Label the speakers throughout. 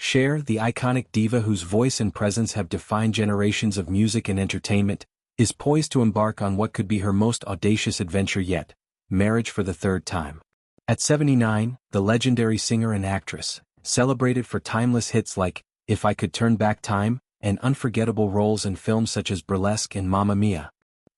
Speaker 1: Cher, the iconic diva whose voice and presence have defined generations of music and entertainment, is poised to embark on what could be her most audacious adventure yet, marriage for the third time. At 79, the legendary singer and actress, celebrated for timeless hits like If I Could Turn Back Time and unforgettable roles in films such as Burlesque and Mamma Mia.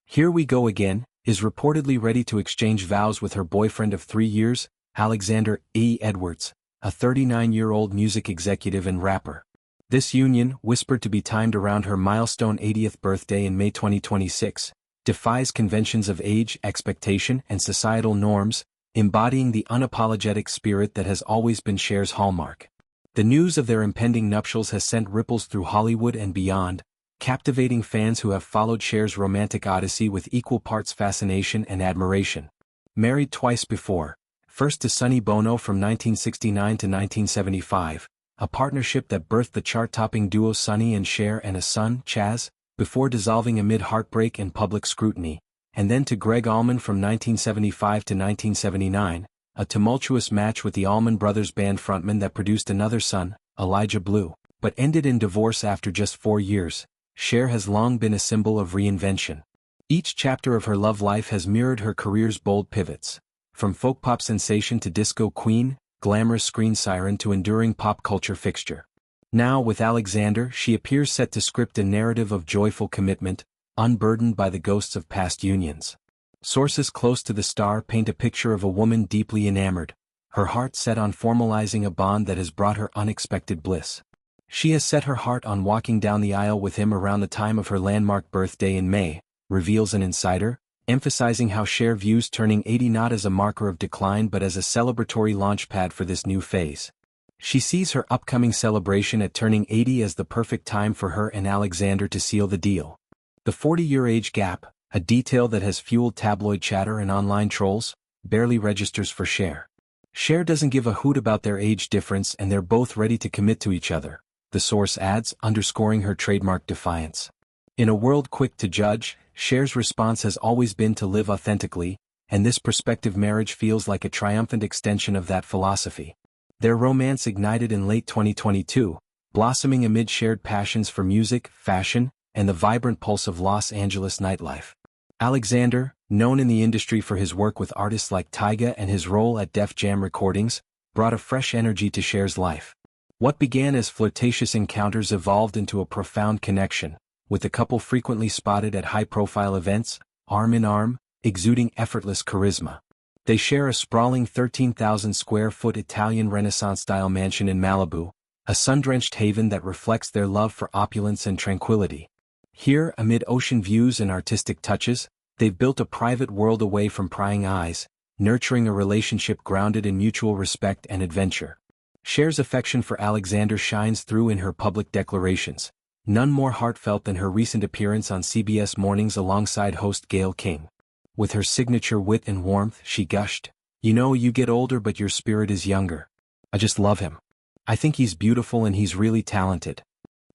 Speaker 1: Here We Go Again, is reportedly ready to exchange vows with her boyfriend of 3 years, Alexander E. Edwards, a 39-year-old music executive and rapper. This union, whispered to be timed around her milestone 80th birthday in May 2026, defies conventions of age, expectation, and societal norms, embodying the unapologetic spirit that has always been Cher's hallmark. The news of their impending nuptials has sent ripples through Hollywood and beyond, captivating fans who have followed Cher's romantic odyssey with equal parts fascination and admiration. Married twice before, first to Sonny Bono from 1969 to 1975, a partnership that birthed the chart-topping duo Sonny and Cher and a son, Chaz, before dissolving amid heartbreak and public scrutiny, and then to Greg Allman from 1975 to 1979, a tumultuous match with the Allman Brothers Band frontman that produced another son, Elijah Blue, but ended in divorce after just 4 years. Cher has long been a symbol of reinvention. Each chapter of her love life has mirrored her career's bold pivots. From folk pop sensation to disco queen, glamorous screen siren to enduring pop culture fixture. Now with Alexander, she appears set to script a narrative of joyful commitment, unburdened by the ghosts of past unions. Sources close to the star paint a picture of a woman deeply enamored, her heart set on formalizing a bond that has brought her unexpected bliss. She has set her heart on walking down the aisle with him around the time of her landmark birthday in May, reveals an insider, emphasizing how Cher views turning 80 not as a marker of decline but as a celebratory launchpad for this new phase. She sees her upcoming celebration at turning 80 as the perfect time for her and Alexander to seal the deal. The 40-year age gap, a detail that has fueled tabloid chatter and online trolls, barely registers for Cher. Cher doesn't give a hoot about their age difference and they're both ready to commit to each other, the source adds, underscoring her trademark defiance. In a world quick to judge, Cher's response has always been to live authentically, and this prospective marriage feels like a triumphant extension of that philosophy. Their romance ignited in late 2022, blossoming amid shared passions for music, fashion, and the vibrant pulse of Los Angeles nightlife. Alexander, known in the industry for his work with artists like Tyga and his role at Def Jam Recordings, brought a fresh energy to Cher's life. What began as flirtatious encounters evolved into a profound connection, with the couple frequently spotted at high-profile events, arm in arm, exuding effortless charisma. They share a sprawling 13,000-square-foot Italian Renaissance-style mansion in Malibu, a sun-drenched haven that reflects their love for opulence and tranquility. Here, amid ocean views and artistic touches, they've built a private world away from prying eyes, nurturing a relationship grounded in mutual respect and adventure. Cher's affection for Alexander shines through in her public declarations, none more heartfelt than her recent appearance on CBS Mornings alongside host Gayle King. With her signature wit and warmth, she gushed, "You know, you get older but your spirit is younger. I just love him. I think he's beautiful and he's really talented."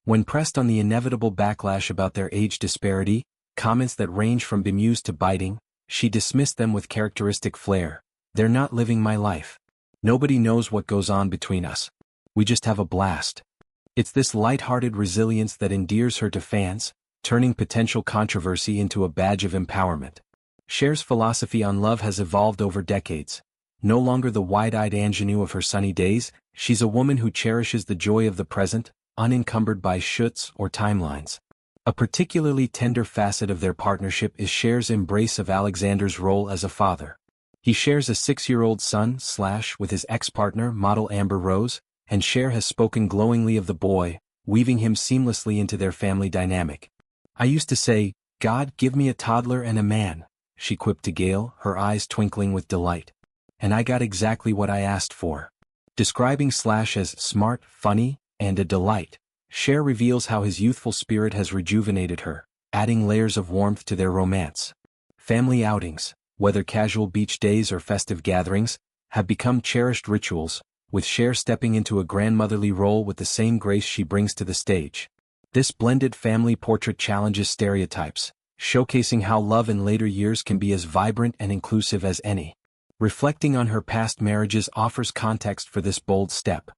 Speaker 1: When pressed on the inevitable backlash about their age disparity, comments that range from bemused to biting, she dismissed them with characteristic flair. "They're not living my life. Nobody knows what goes on between us. We just have a blast." It's this light-hearted resilience that endears her to fans, turning potential controversy into a badge of empowerment. Cher's philosophy on love has evolved over decades. No longer the wide-eyed ingenue of her sunny days, she's a woman who cherishes the joy of the present, unencumbered by shoots or timelines. A particularly tender facet of their partnership is Cher's embrace of Alexander's role as a father. He shares a 6-year-old son with his ex-partner model Amber Rose, and Cher has spoken glowingly of the boy, weaving him seamlessly into their family dynamic. "I used to say, God, give me a toddler and a man," she quipped to Gayle, her eyes twinkling with delight. "And I got exactly what I asked for." Describing as smart, funny, and a delight, Cher reveals how his youthful spirit has rejuvenated her, adding layers of warmth to their romance. Family outings, whether casual beach days or festive gatherings, have become cherished rituals, with Cher stepping into a grandmotherly role with the same grace she brings to the stage. This blended family portrait challenges stereotypes, showcasing how love in later years can be as vibrant and inclusive as any. Reflecting on her past marriages offers context for this bold step.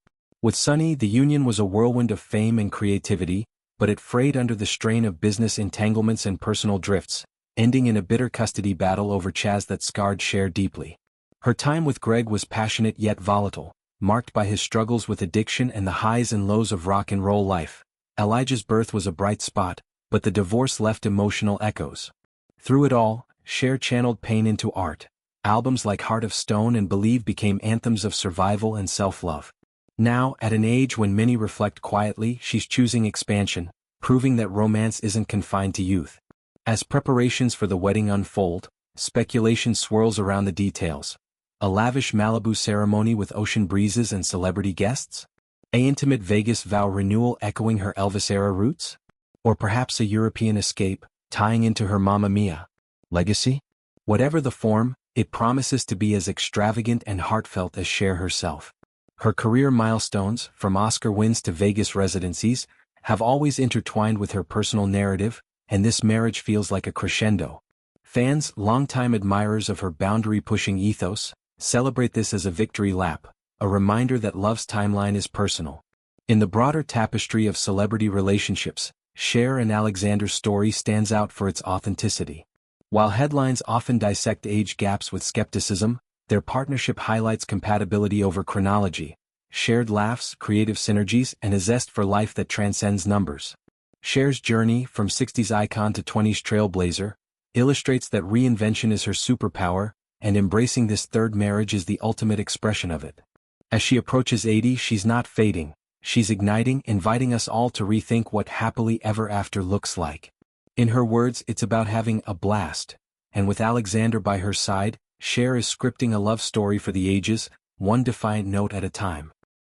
Speaker 1: With Sunny, the union was a whirlwind of fame and creativity, but it frayed under the strain of business entanglements and personal drifts, ending in a bitter custody battle over Chaz that scarred Cher deeply. Her time with Greg was passionate yet volatile, marked by his struggles with addiction and the highs and lows of rock and roll life. Elijah's birth was a bright spot, but the divorce left emotional echoes. Through it all, Cher channeled pain into art. Albums like Heart of Stone and Believe became anthems of survival and self-love. Now, at an age when many reflect quietly, she's choosing expansion, proving that romance isn't confined to youth. As preparations for the wedding unfold, speculation swirls around the details. A lavish Malibu ceremony with ocean breezes and celebrity guests? An intimate Vegas vow renewal echoing her Elvis-era roots? Or perhaps a European escape, tying into her Mamma Mia legacy? Whatever the form, it promises to be as extravagant and heartfelt as Cher herself. Her career milestones, from Oscar wins to Vegas residencies, have always intertwined with her personal narrative, and this marriage feels like a crescendo. Fans, longtime admirers of her boundary-pushing ethos, celebrate this as a victory lap, a reminder that love's timeline is personal. In the broader tapestry of celebrity relationships, Cher and Alexander's story stands out for its authenticity. While headlines often dissect age gaps with skepticism, their partnership highlights compatibility over chronology, shared laughs, creative synergies, and a zest for life that transcends numbers. Cher's journey, from 60s icon to 20s trailblazer, illustrates that reinvention is her superpower, and embracing this third marriage is the ultimate expression of it. As she approaches 80, she's not fading, she's igniting, inviting us all to rethink what happily ever after looks like. In her words, it's about having a blast, and with Alexander by her side, Cher is scripting a love story for the ages, one defiant note at a time.